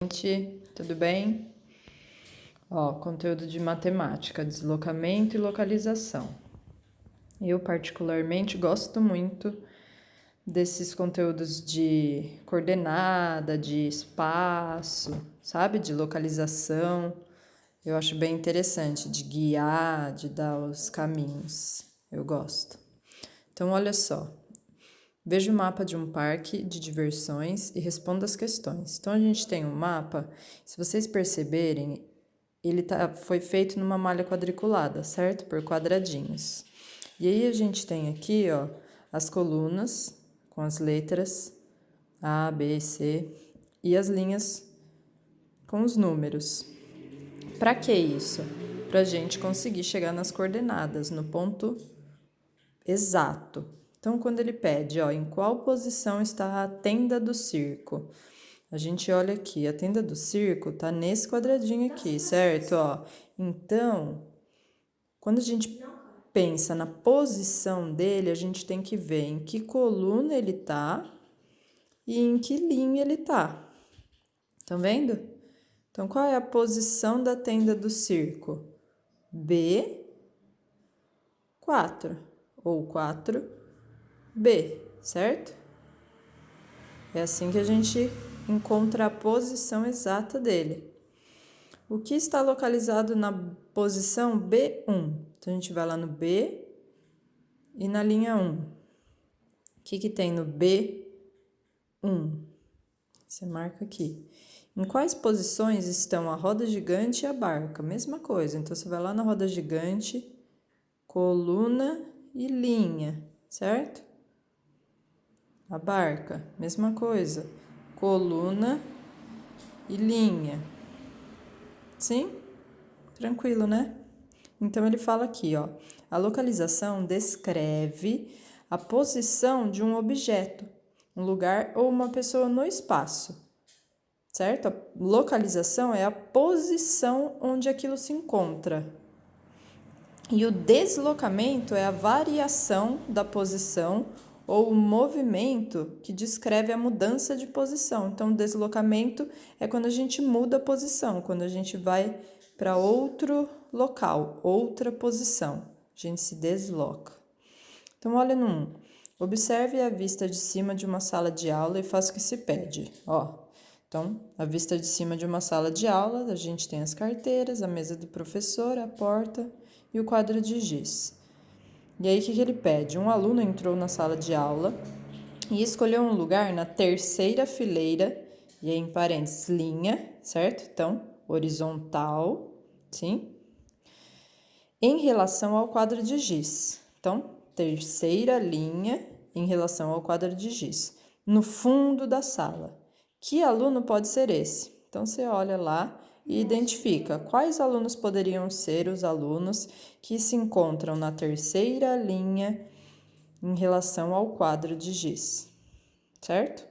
Gente, tudo bem? Ó, conteúdo de matemática, deslocamento e localização. Eu particularmente gosto muito desses conteúdos de coordenada, de espaço, sabe? De localização. Eu acho bem interessante de guiar, de dar os caminhos. Eu gosto. Então, olha só. Veja o mapa de um parque de diversões e responda as questões. Então, a gente tem um mapa, se vocês perceberem, ele foi feito numa malha quadriculada, certo? Por quadradinhos. E aí a gente tem aqui, ó, as colunas com as letras A, B, C e as linhas com os números. Para que isso? Para a gente conseguir chegar nas coordenadas, no ponto exato. Então, quando ele pede, ó, em qual posição está a tenda do circo? A gente olha aqui, a tenda do circo tá nesse quadradinho aqui, certo? Ó, então, quando a gente pensa na posição dele, a gente tem que ver em que coluna ele tá e em que linha ele tá. Estão vendo? Então, qual é a posição da tenda do circo? B4 ou 4B, certo? É assim que a gente encontra a posição exata dele. O que está localizado na posição B1? Então, a gente vai lá no B e na linha 1. O que tem no B1? Você marca aqui. Em quais posições estão a roda gigante e a barca? Mesma coisa. Então, você vai lá na roda gigante, coluna e linha, certo? A barca, mesma coisa. Coluna e linha. Sim? Tranquilo, né? Então, ele fala aqui, ó. A localização descreve a posição de um objeto, um lugar ou uma pessoa no espaço, certo? A localização é a posição onde aquilo se encontra. E o deslocamento é a variação da posição ou o movimento que descreve a mudança de posição. Então, o deslocamento é quando a gente muda a posição, quando a gente vai para outro local, outra posição. A gente se desloca. Então, olha no 1. Observe a vista de cima de uma sala de aula e faça o que se pede. Ó, então, a vista de cima de uma sala de aula, a gente tem as carteiras, a mesa do professor, a porta e o quadro de giz. E aí, o que ele pede? Um aluno entrou na sala de aula e escolheu um lugar na terceira fileira, e aí em parênteses, linha, certo? Então, horizontal, sim? Em relação ao quadro de giz. Então, terceira linha em relação ao quadro de giz. No fundo da sala. Que aluno pode ser esse? Então, você olha lá e identifica quais alunos poderiam ser os alunos que se encontram na terceira linha em relação ao quadro de giz, certo?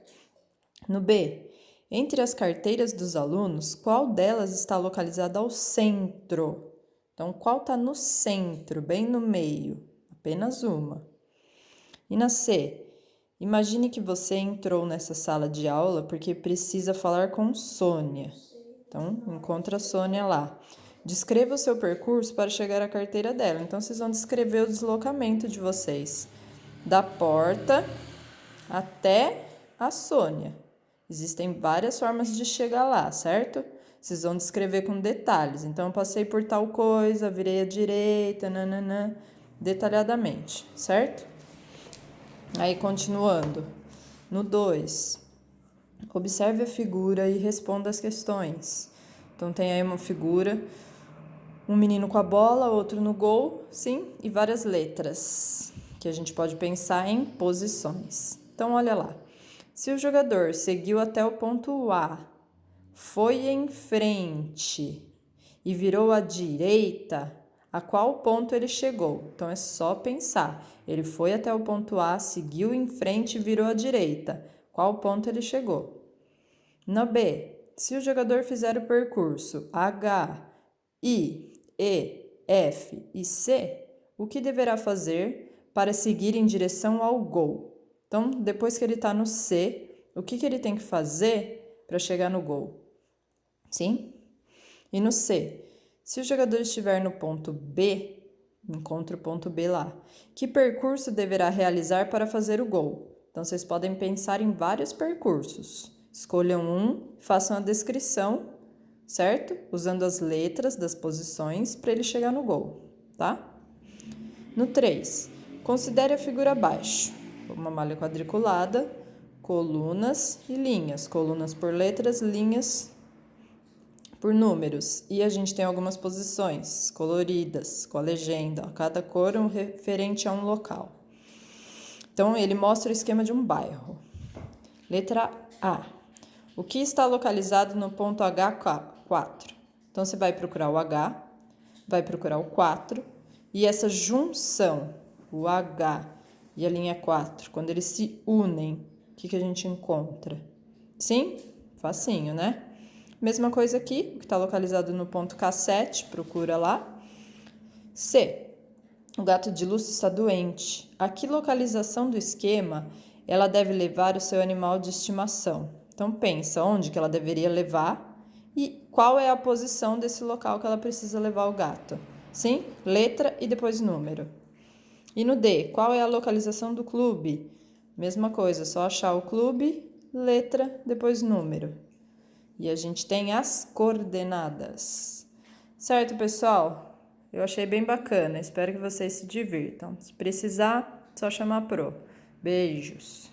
No B, entre as carteiras dos alunos, qual delas está localizada ao centro? Então, qual está no centro, bem no meio? Apenas uma. E na C, imagine que você entrou nessa sala de aula porque precisa falar com Sônia. Então, encontra a Sônia lá. Descreva o seu percurso para chegar à carteira dela. Então, vocês vão descrever o deslocamento de vocês da porta até a Sônia. Existem várias formas de chegar lá, certo? Vocês vão descrever com detalhes. Então, eu passei por tal coisa, virei à direita, nananã, detalhadamente, certo? Aí, continuando. No 2, observe a figura e responda as questões. Então, tem aí uma figura, um menino com a bola, outro no gol, sim, e várias letras, que a gente pode pensar em posições. Então, olha lá. Se o jogador seguiu até o ponto A, foi em frente e virou à direita, a qual ponto ele chegou? Então, é só pensar. Ele foi até o ponto A, seguiu em frente e virou à direita. Qual ponto ele chegou? No B, se o jogador fizer o percurso H, I, E, F e C, o que deverá fazer para seguir em direção ao gol? Então, depois que ele está no C, o que ele tem que fazer para chegar no gol? Sim? E no C, se o jogador estiver no ponto B, encontra o ponto B lá, que percurso deverá realizar para fazer o gol? Então, vocês podem pensar em vários percursos. Escolham um, façam a descrição, certo? Usando as letras das posições para ele chegar no gol, tá? No 3, considere a figura abaixo. Uma malha quadriculada, colunas e linhas. Colunas por letras, linhas por números. E a gente tem algumas posições coloridas, com a legenda, cada cor referente a um local. Então, ele mostra o esquema de um bairro. Letra A. O que está localizado no ponto H4? Então, você vai procurar o H, vai procurar o 4, e essa junção, o H e a linha 4, quando eles se unem, o que a gente encontra? Sim? Facinho, né? Mesma coisa aqui, o que está localizado no ponto K7, procura lá. C. O gato de Lúcio está doente. A que localização do esquema ela deve levar o seu animal de estimação? Então pensa onde que ela deveria levar e qual é a posição desse local que ela precisa levar o gato. Sim? Letra e depois número. E no D, qual é a localização do clube? Mesma coisa, só achar o clube, letra, depois número. E a gente tem as coordenadas. Certo, pessoal? Eu achei bem bacana. Espero que vocês se divirtam. Se precisar, só chamar a Pro. Beijos!